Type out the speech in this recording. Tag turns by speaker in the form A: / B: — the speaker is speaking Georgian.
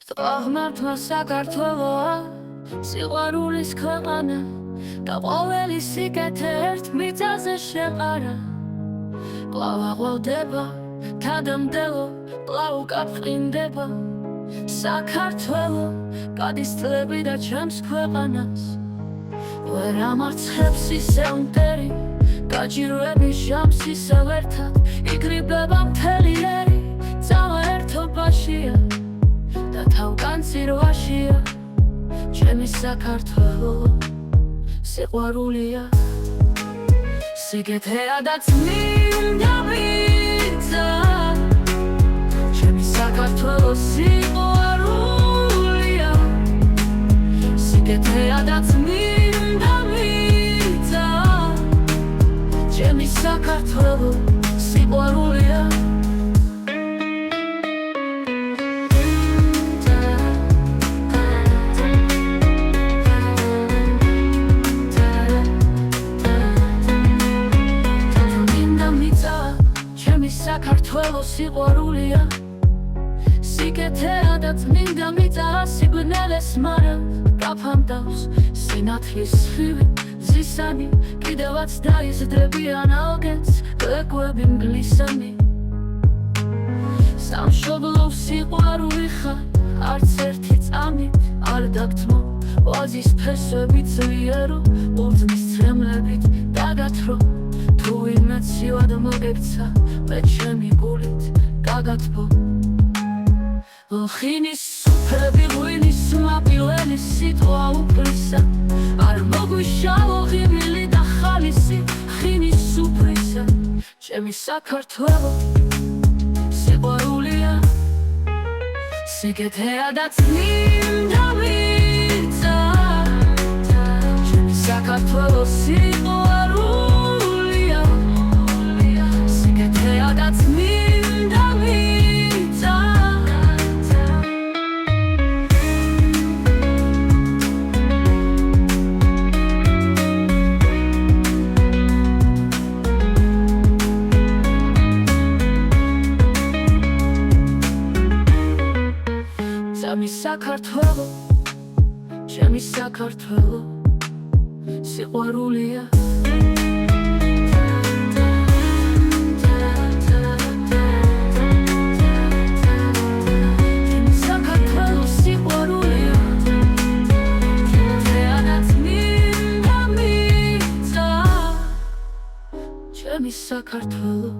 A: Აღმართვა საქართველოა, სიყვარულის ქვეყანა და ყოველი სიკეთე ერთ მიწაზე შეყარა. კვლავ აღვავდება თადამდელო, კვლავ უკაფრინდება საქართველო, გადის წლები და ჩემს ქვეყანას ვერ ამარცხებს ისე მტერი, გაჭირვები ჟამს ისევ ერთად იკრიბება მთელი ერი. წავა ერთობაშია და თავგანწირვაშია, ჩემი საქართველო სიყვარულია. სიკეთეა და წმინდა მიწა, ჩემი საქართველო სიყვარულია. სიკეთეა და წმინდა მიწა, ჩემი საქართველო სიყვარულია. საქართველო სიყვარულია. სიკეთეა და წმინდა მიწა, სიბნელეს მარა გაფამდავს სინათლის სხივი ზისანი, კიდევაც დაიზრდებიან ალგეთს გვეგვები მგლისანი. სამშობლო სიყვარული ხარ, არც ერთი წამით არ დაგთმო, ვაზის ფესვები ძლიერო, ურწმის ცრემლებით დაგათრო. თუ ვინმე ცივად მოგექცა, მე ჩემი გულით გაგათბო. ლხინის სუფრები ღვინის მაპირველი სიტყვა უფლისა, არ მოგვიშალო ღიმილი და ხალისი ხინის სუფრისა. ჩემი საქართველო სიყვარულია. სიკეთეა და წმინდა მიწა, ჩემი საქართველო სიყვარულია. სიკეთეა და წმინდა მიწა, ჩემი საქართველო, ჩემი საქართველო სიყვარულია. Sakar tolu